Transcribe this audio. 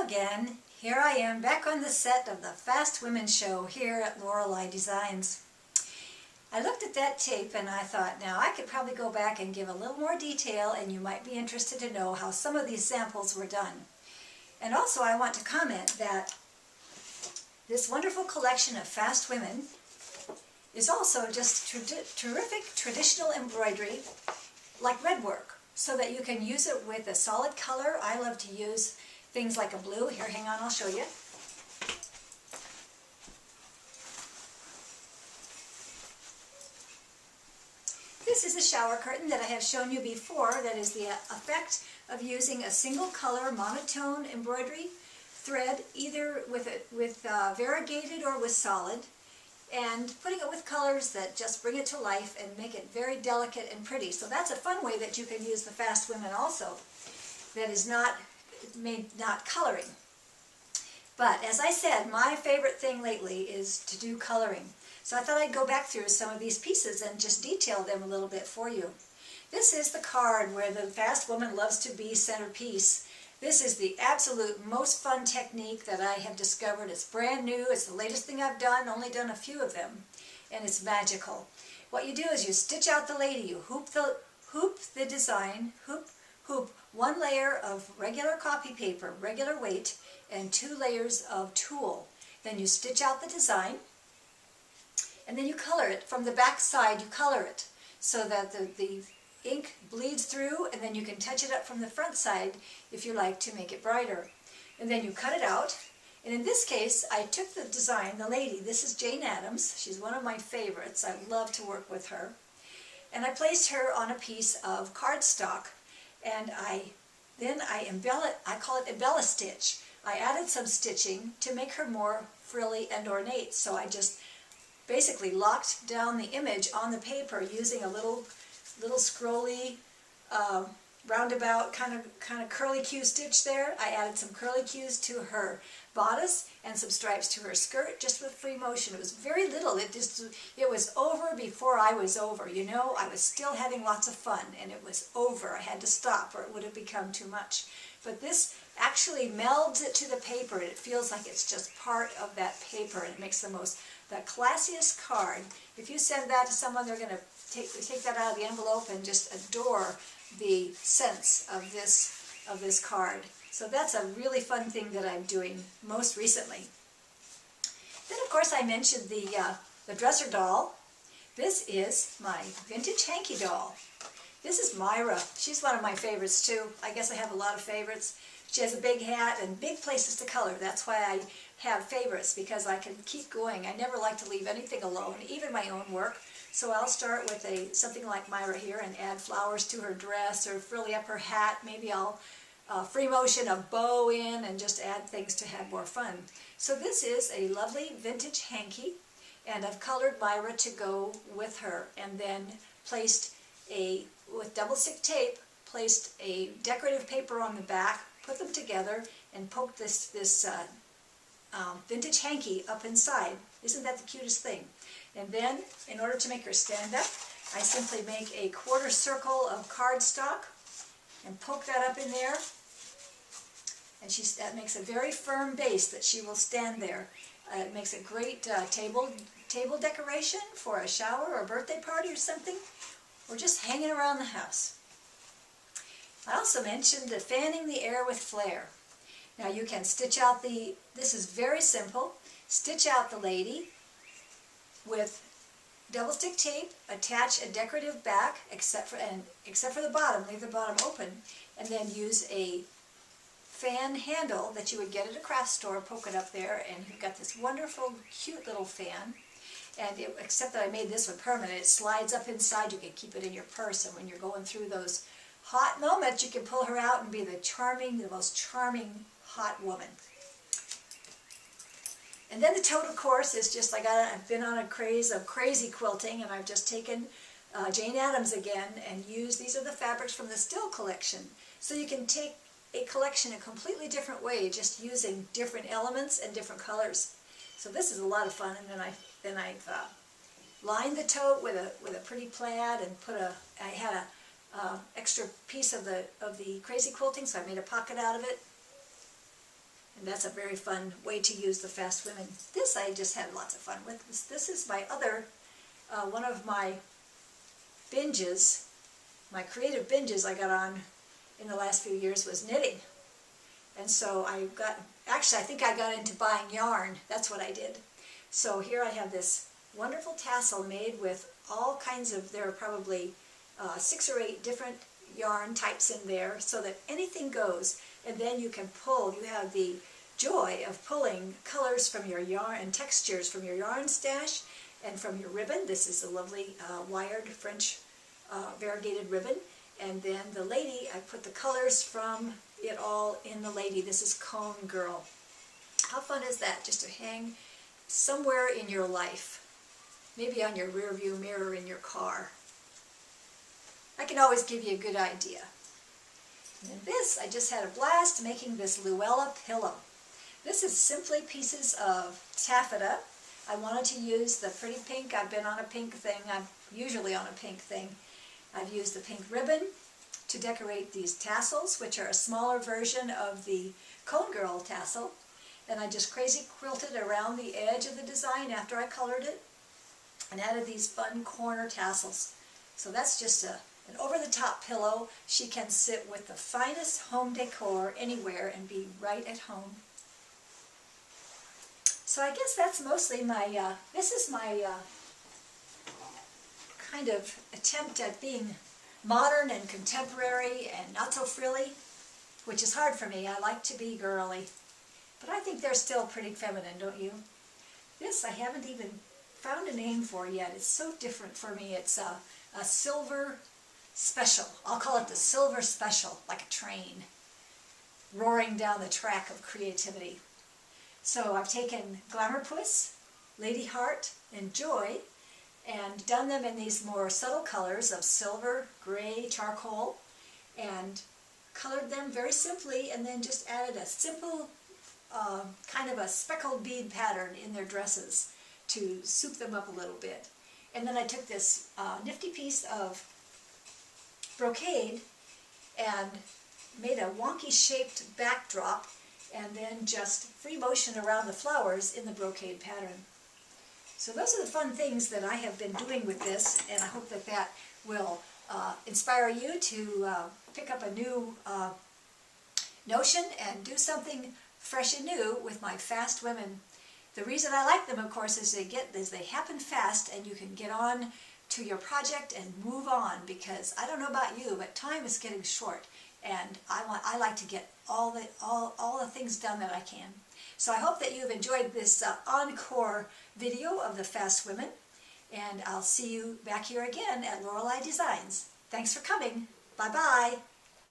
again. Here I am back on the set of the Fast Women show here at Lorelei Designs. I looked at that tape and I thought, now I could probably go back and give a little more detail, and you might be interested to know how some of these samples were done. And also I want to comment that this wonderful collection of Fast Women is also just terrific traditional embroidery like redwork, so that you can use it with a solid color. I love to use things like a blue. Here, hang on, I'll show you. This is a shower curtain that I have shown you before that is the effect of using a single color monotone embroidery thread, either with variegated or with solid, and putting it with colors that just bring it to life and make it very delicate and pretty. So that's a fun way that you can use the Fast Women also, that is not coloring. But as I said, my favorite thing lately is to do coloring. So I thought I'd go back through some of these pieces and just detail them a little bit for you. This is the card where the Fast Woman loves to be centerpiece. This is the absolute most fun technique that I have discovered. It's brand new, it's the latest thing I've done, only done a few of them, and it's magical. What you do is you stitch out the lady, you hoop the design, hoop one layer of regular copy paper, regular weight, and 2 layers of tulle. Then you stitch out the design, and then you color it. From the back side you color it so that the ink bleeds through, and then you can touch it up from the front side if you like to make it brighter. And then you cut it out, and in this case I took the design, the lady, this is Jane Addams, she's one of my favorites, I love to work with her, and I placed her on a piece of cardstock, and I call it embellish stitch. I added some stitching to make her more frilly and ornate, so I just basically locked down the image on the paper using a little scrolly roundabout kind of curly Q stitch there. I added some curly Qs to her bodice and some stripes to her skirt, just with free motion. It was very little. It was over before I was over. You know, I was still having lots of fun, and it was over. I had to stop or it would have become too much. But this actually melds it to the paper, and it feels like it's just part of that paper, and it makes the classiest card. If you send that to someone, they're going to take that out of the envelope and just adore the sense of this card. So that's a really fun thing that I'm doing most recently. Then of course I mentioned the dresser doll. This is my vintage hanky doll. This is Myra. She's one of my favorites too. I guess I have a lot of favorites. She has a big hat and big places to color. That's why I have favorites, because I can keep going. I never like to leave anything alone, even my own work. So I'll start with something like Myra here and add flowers to her dress or frilly up her hat. Maybe I'll free motion a bow in and just add things to have more fun. So this is a lovely vintage hanky, and I've colored Myra to go with her, and then with double stick tape, placed a decorative paper on the back, put them together, and poked this vintage hanky up inside. Isn't that the cutest thing? And then, in order to make her stand up, I simply make a quarter circle of cardstock and poke that up in there. And that makes a very firm base that she will stand there. It makes a great table decoration for a shower or a birthday party or something, or just hanging around the house. I also mentioned the fanning the air with flair. Now you can stitch out this is very simple, stitch out the lady with double stick tape, attach a decorative back, except for the bottom, leave the bottom open, and then use a fan handle that you would get at a craft store, poke it up there, and you've got this wonderful, cute little fan. And except that I made this one permanent, it slides up inside. You can keep it in your purse, and when you're going through those hot moments, you can pull her out and be the most charming hot woman. And then the tote, of course, is just I've been on a craze of crazy quilting, and I've just taken Jane Addams again and used, these are the fabrics from the Still collection. So you can take a collection a completely different way, just using different elements and different colors. So this is a lot of fun. And then I've lined the tote with a pretty plaid, and I had a extra piece of the crazy quilting, so I made a pocket out of it. And that's a very fun way to use the Fast Women. This I just had lots of fun with. This is my other, one of my binges, my creative binges I got on in the last few years was knitting. And so actually I think I got into buying yarn. That's what I did. So here I have this wonderful tassel made with all kinds of, there are probably 6 or 8 different yarn types in there so that anything goes. And then you can pull, you have the joy of pulling colors from your yarn and textures from your yarn stash and from your ribbon. This is a lovely wired French variegated ribbon. And then the lady, I put the colors from it all in the lady. This is Cone Girl. How fun is that, just to hang somewhere in your life? Maybe on your rear view mirror in your car. I can always give you a good idea. And then this, I just had a blast making this Luella pillow. This is simply pieces of taffeta. I wanted to use the pretty pink. I've been on a pink thing. I'm usually on a pink thing. I've used the pink ribbon to decorate these tassels, which are a smaller version of the Cone Girl tassel. And I just crazy quilted around the edge of the design after I colored it and added these fun corner tassels. So that's just an over-the-top pillow. She can sit with the finest home decor anywhere and be right at home. So I guess that's mostly my, this is my kind of attempt at being modern and contemporary and not so frilly, which is hard for me. I like to be girly. But I think they're still pretty feminine, don't you? This I haven't even found a name for yet. It's so different for me. It's a silver special. I'll call it the silver special, like a train roaring down the track of creativity. So I've taken Glamour Puss, Lady Heart, and Joy and done them in these more subtle colors of silver, gray, charcoal, and colored them very simply, and then just added a simple kind of a speckled bead pattern in their dresses to soup them up a little bit. And then I took this nifty piece of brocade and made a wonky shaped backdrop and then just free motion around the flowers in the brocade pattern. So those are the fun things that I have been doing with this, and I hope that that will inspire you to pick up a new notion and do something fresh and new with my Fast Women. The reason I like them, of course, is they happen fast, and you can get on to your project and move on, because I don't know about you, but time is getting short, and I like to get all the things done that I can. So I hope that you've enjoyed this encore video of the Fast Women, and I'll see you back here again at Lorelei Designs. Thanks for coming. Bye-bye.